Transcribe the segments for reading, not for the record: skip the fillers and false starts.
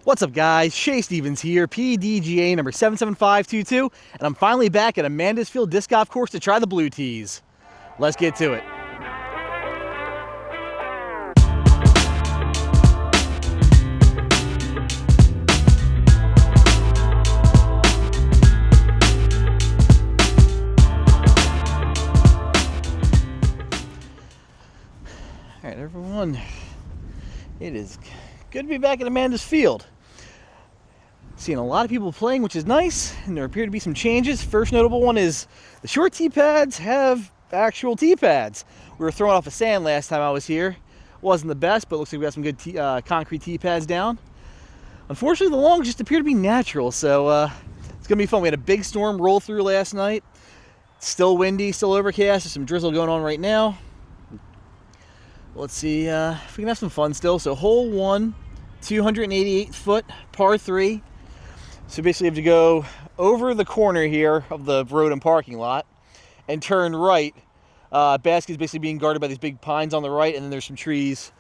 What's up, guys? Shay Stevens here, PDGA number 77522, and I'm finally back at Amanda's Field Disc Golf Course to try the blue tees. Let's get to it. All right, everyone, it is good to be back at Amanda's Field. Seeing a lot of people playing, which is nice, and there appear to be some changes. First notable one is the short tee pads have actual tee pads. We were throwing off of sand last time I was here. Wasn't the best, but looks like we got some good concrete tee pads down. Unfortunately, the longs just appear to be natural, so it's gonna be fun. We had a big storm roll through last night. It's still windy, still overcast. There's some drizzle going on right now. Let's see if we can have some fun still. So hole 1, 288-foot par 3. So basically you have to go over the corner here of the road and parking lot and turn right. Basket is basically being guarded by these big pines on the right, and then there's some trees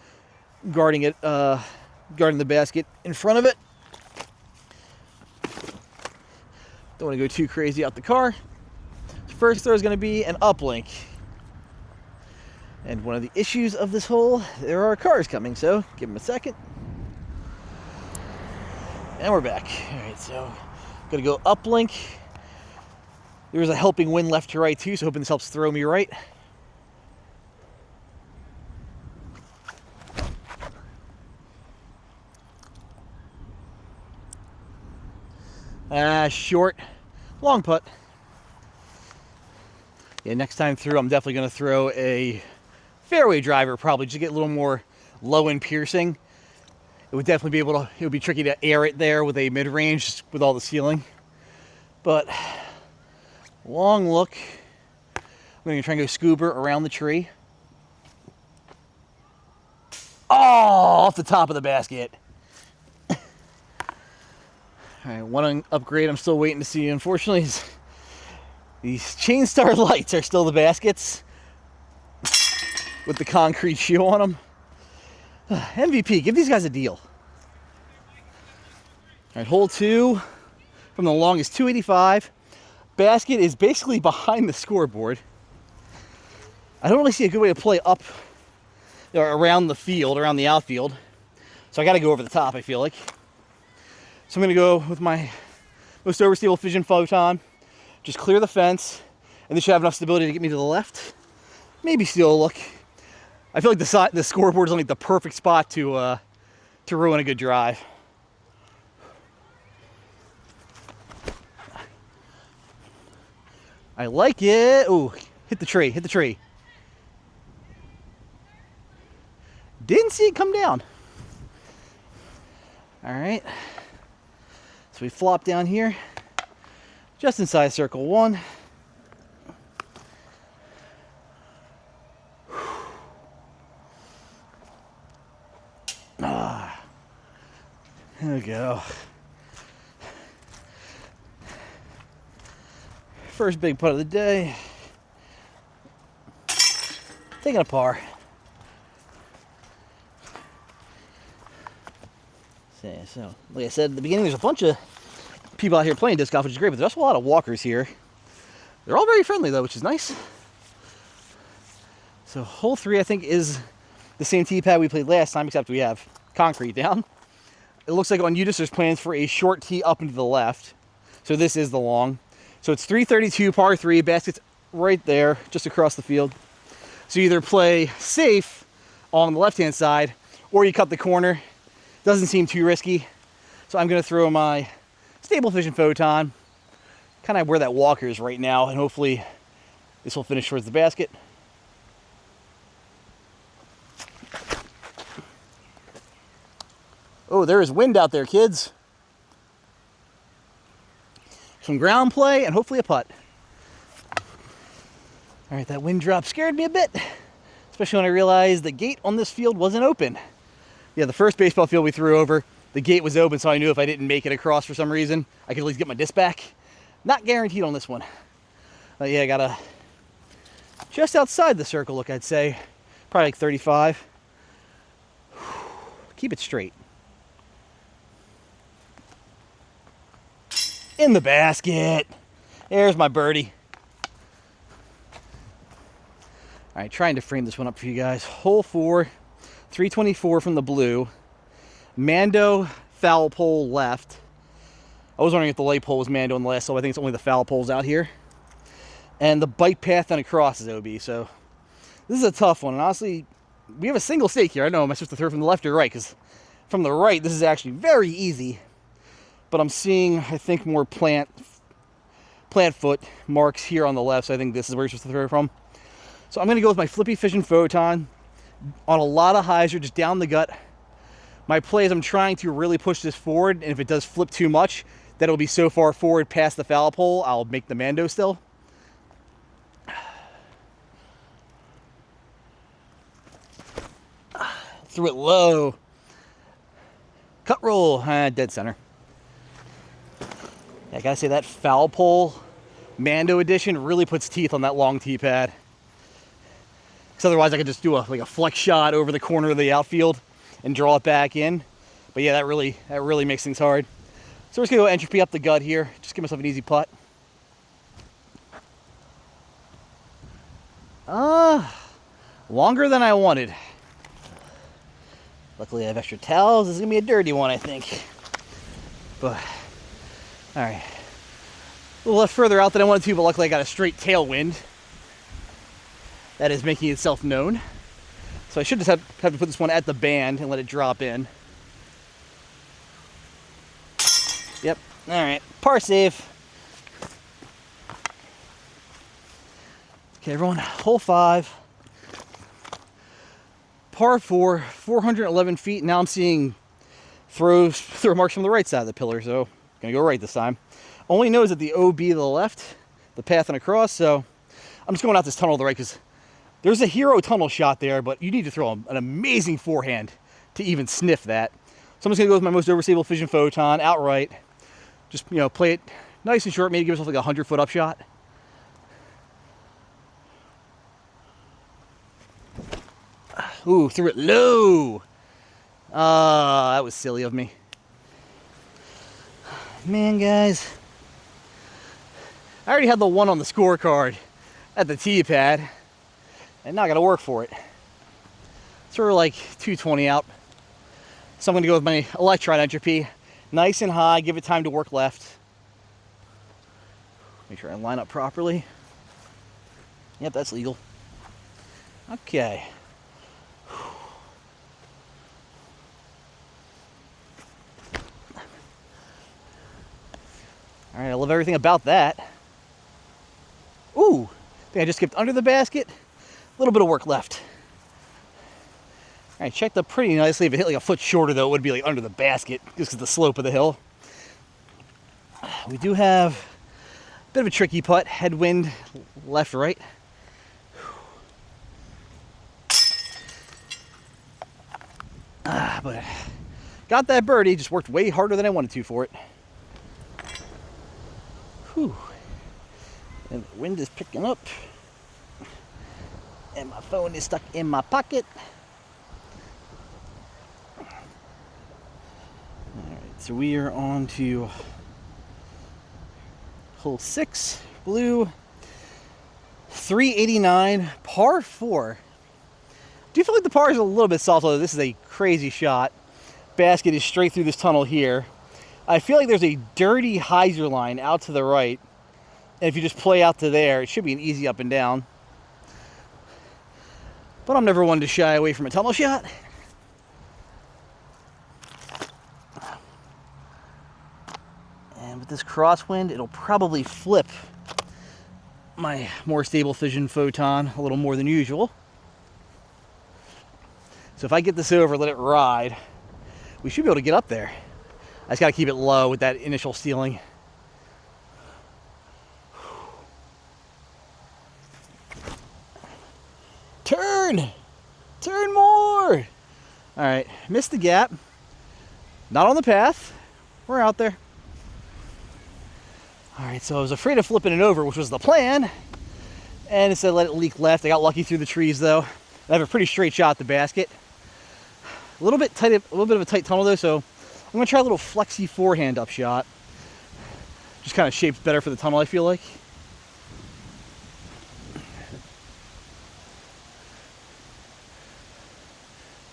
guarding it, guarding the basket in front of it. Don't want to go too crazy out the car. First throw is going to be an uplink. And one of the issues of this hole, there are cars coming, so give them a second. And we're back. All right, so gonna go uplink. There's a helping wind left to right too, so hoping this helps throw me right. Short, long putt. Yeah, next time through, I'm definitely gonna throw a fairway driver, probably just get a little more low and piercing. It would definitely be able to, it would be tricky to air it there with a mid-range with all the sealing. But long look. I'm going to try and go scuba around the tree. Oh, off the top of the basket. All right, one upgrade I'm still waiting to see, unfortunately, is these Chain Star lights are still the baskets with the concrete shoe on them. MVP, give these guys a deal. All right, hole 2 from the long is 285. Basket is basically behind the scoreboard. I don't really see a good way to play up or around the field, around the outfield. So I got to go over the top, I feel like. So I'm going to go with my most overstable Fission Photon. Just clear the fence, and this should have enough stability to get me to the left. Maybe steal a look. I feel like the scoreboard is like the perfect spot to ruin a good drive. I like it. Ooh, hit the tree, hit the tree. Didn't see it come down. All right. So we flop down here, just inside circle 1. There we go. First big putt of the day. Taking a par. So, like I said at the beginning, there's a bunch of people out here playing disc golf, which is great, but there's also a lot of walkers here. They're all very friendly, though, which is nice. So, hole 3, I think, is the same tee pad we played last time, except we have concrete down. It looks like on Udis there's plans for a short tee up and to the left. So this is the long. So it's 332 par 3, basket's right there, just across the field. So you either play safe on the left-hand side, or you cut the corner. Doesn't seem too risky. So I'm gonna throw my stable Fission Photon, kind of where that walker is right now, and hopefully this will finish towards the basket. Oh, there is wind out there, kids. Some ground play and hopefully a putt. All right, that wind drop scared me a bit, especially when I realized the gate on this field wasn't open. Yeah, the first baseball field we threw over, the gate was open, so I knew if I didn't make it across for some reason, I could at least get my disc back. Not guaranteed on this one. But yeah, I got just outside the circle look, I'd say. Probably like 35. Keep it straight. In the basket. There's my birdie. All right, trying to frame this one up for you guys. Hole 4, 324 from the blue. Mando foul pole left. I was wondering if the light pole was Mando in the last hole. I think it's only the foul poles out here. And the bike path and across is OB. So this is a tough one. And honestly, we have a single stake here. I know, am I supposed to throw from the left or right? Because from the right, this is actually very easy. But I'm seeing, I think, more plant foot marks here on the left. So I think this is where you're supposed to throw from. So I'm going to go with my Flippy Fission Photon on a lot of hyzer, just down the gut. My play is I'm trying to really push this forward, and if it does flip too much, that it'll be so far forward past the foul pole, I'll make the Mando still. Threw it low. Cut roll, dead center. Yeah, I gotta say that foul pole Mando edition really puts teeth on that long tee pad. Because otherwise I could just do a flex shot over the corner of the outfield and draw it back in. But yeah, that really makes things hard. So we're just gonna go entropy up the gut here. Just give myself an easy putt. Longer than I wanted. Luckily I have extra towels. This is gonna be a dirty one, I think. But, all right. A little left further out than I wanted to, but luckily I got a straight tailwind. That is making itself known. So I should just have to put this one at the band and let it drop in. Yep, all right, par save. Okay, everyone, hole 5. Par 4, 411 feet. Now I'm seeing throw marks from the right side of the pillar, so gonna go right this time. Only knows that the OB to the left, the path and across, so I'm just going out this tunnel to the right because there's a hero tunnel shot there, but you need to throw an amazing forehand to even sniff that. So I'm just gonna go with my most overstable Fission Photon outright. Just, you know, play it nice and short, maybe give myself like a 100-foot upshot. Ooh, threw it low. That was silly of me. Man, guys. I already had the 1 on the scorecard at the tee pad, and now I gotta work for it. So we're like 220 out. So I'm gonna go with my electron entropy. Nice and high, give it time to work left. Make sure I line up properly. Yep, that's legal. Okay. All right, I love everything about that. Ooh, I think I just skipped under the basket. A little bit of work left. All right, checked up pretty nicely. If it hit like a foot shorter, though, it would be like under the basket, just because of the slope of the hill. We do have a bit of a tricky putt. Headwind, left, right. But got that birdie. Just worked way harder than I wanted to for it. Whew. And the wind is picking up. And my phone is stuck in my pocket. Alright, so we are on to hole 6, blue, 389, par 4. Do you feel like the par is a little bit soft, although this is a crazy shot. Basket is straight through this tunnel here. I feel like there's a dirty hyzer line out to the right. And if you just play out to there, it should be an easy up and down. But I'm never one to shy away from a tunnel shot. And with this crosswind, it'll probably flip my more stable Fission Photon a little more than usual. So if I get this over, let it ride, we should be able to get up there. I just got to keep it low with that initial stealing. Turn! Turn more! All right, missed the gap. Not on the path. We're out there. All right, so I was afraid of flipping it over, which was the plan. And instead let it leak left. I got lucky through the trees though. I have a pretty straight shot at the basket. A little bit tight, a little bit of a tight tunnel though, so I'm gonna try a little flexy forehand up shot. Just kind of shaped better for the tunnel, I feel like.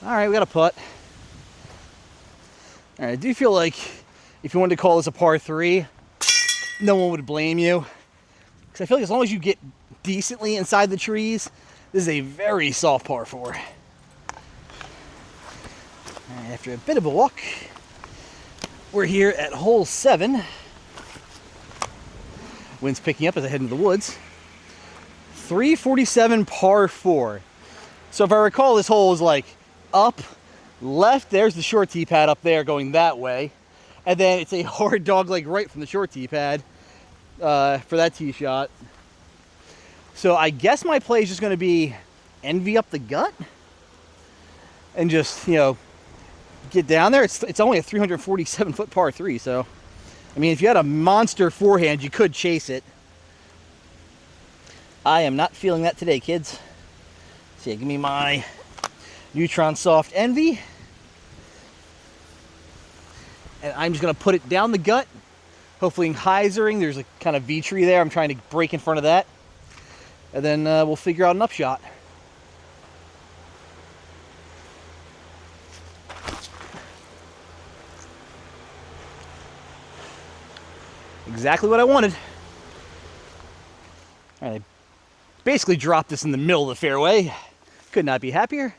All right, we got a putt. All right, I do feel like if you wanted to call this a par 3, no one would blame you. Because I feel like as long as you get decently inside the trees, this is a very soft par 4. All right, after a bit of a walk, we're here at hole 7. Wind's picking up as I head into the woods. 347 par 4. So if I recall, this hole is like up, left, there's the short tee pad up there going that way. And then it's a hard dog leg right from the short tee pad for that tee shot. So I guess my play is just going to be envy up the gut and just, you know, get down there. It's only a 347-foot par 3, so I mean, if you had a monster forehand, you could chase it. I am not feeling that today, kids. So yeah, give me my Neutron Soft Envy. And I'm just going to put it down the gut. Hopefully hyzering. There's a kind of V tree there. I'm trying to break in front of that. And then we'll figure out an upshot. Exactly what I wanted. All right, I basically dropped this in the middle of the fairway. Could not be happier.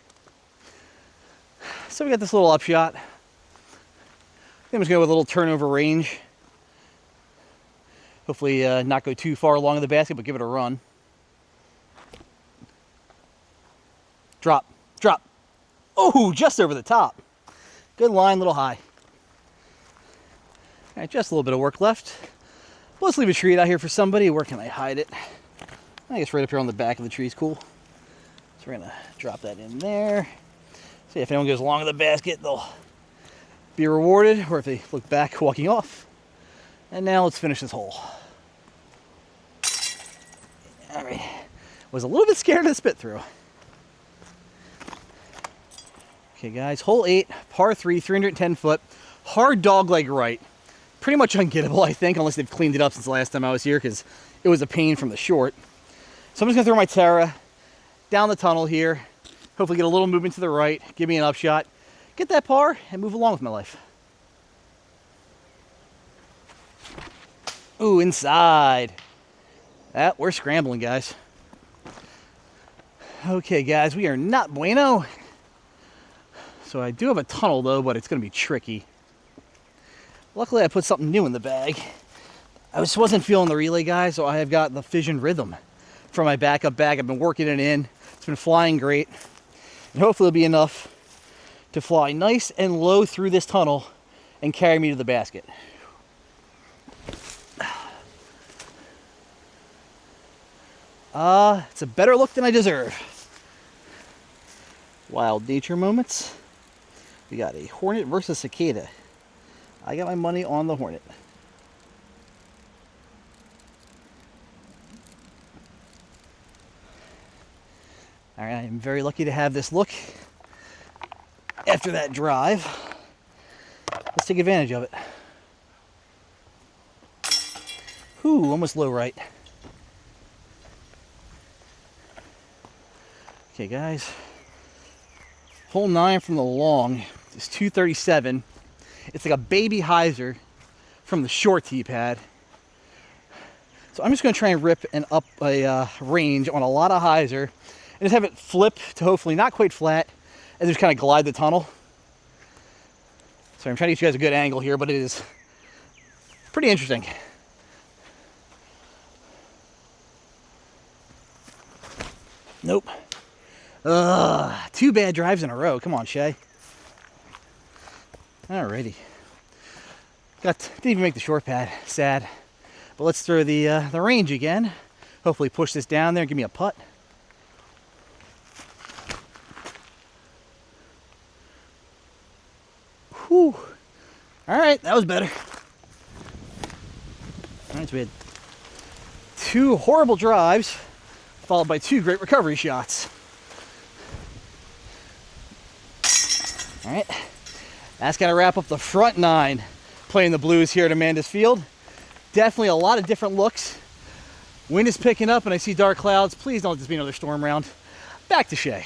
So we got this little upshot. I think I'm just going to go with a little turnover range. Hopefully not go too far along in the basket, but give it a run. Drop, drop. Oh, just over the top. Good line, little high. All right, just a little bit of work left. Let's leave a tree out here for somebody. Where can I hide it? I guess right up here on the back of the tree is cool. So we're gonna drop that in there. See if anyone goes along in the basket, they'll be rewarded, or if they look back walking off. And now let's finish this hole. All right, was a little bit scared of the spit through. Okay guys, hole 8, par 3, 310 foot, hard dog leg right. Pretty much ungettable, I think, unless they've cleaned it up since the last time I was here, because it was a pain from the short. So I'm just going to throw my Terra down the tunnel here, hopefully get a little movement to the right, give me an upshot, get that par, and move along with my life. Ooh, inside. We're scrambling, guys. Okay, guys, we are not bueno. So I do have a tunnel, though, but it's going to be tricky. Luckily, I put something new in the bag. I just wasn't feeling the relay, guys, so I have got the Fission Rhythm from my backup bag. I've been working it in. It's been flying great. And hopefully it'll be enough to fly nice and low through this tunnel and carry me to the basket. It's a better look than I deserve. Wild nature moments. We got a Hornet versus Cicada. I got my money on the Hornet. All right, I am very lucky to have this look after that drive. Let's take advantage of it. Ooh, almost low right. Okay, guys. Hole 9 from the long is 237. It's like a baby hyzer from the short tee pad. So I'm just going to try and rip an up a range on a lot of hyzer and just have it flip to hopefully not quite flat and just kind of glide the tunnel. So I'm trying to get you guys a good angle here, but it is pretty interesting. Nope. 2 bad drives in a row. Come on, Shay. Alrighty. Didn't even make the short pad. Sad. But let's throw the range again. Hopefully push this down there and give me a putt. Whew. Alright, that was better. Alright, so we had 2 horrible drives, followed by 2 great recovery shots. Alright. That's going to wrap up the front 9 playing the blues here at Amanda's Field. definitely a lot of different looks. Wind is picking up and I see dark clouds. Please don't let this be another storm round. Back to Shay.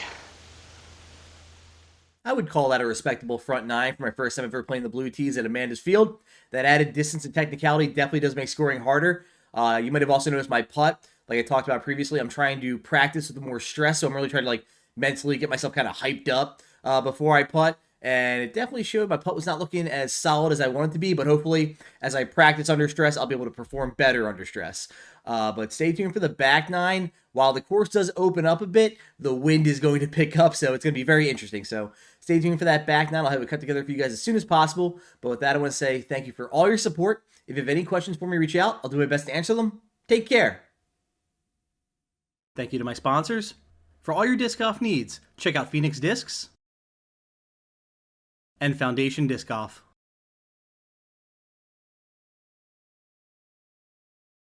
I would call that a respectable front nine for my first time ever playing the blue tees at Amanda's Field. That added distance and technicality definitely does make scoring harder. You might have also noticed my putt, like I talked about previously. I'm trying to practice with more stress, so I'm really trying to like mentally get myself kind of hyped up before I putt. And it definitely showed my putt was not looking as solid as I wanted to be, but hopefully as I practice under stress, I'll be able to perform better under stress. But stay tuned for the back nine. While the course does open up a bit, the wind is going to pick up, so it's going to be very interesting. So stay tuned for that back nine. I'll have it cut together for you guys as soon as possible. But with that, I want to say thank you for all your support. If you have any questions for me, reach out. I'll do my best to answer them. Take care. Thank you to my sponsors. For all your disc golf needs, check out Phoenix Discs and Foundation Disc Golf.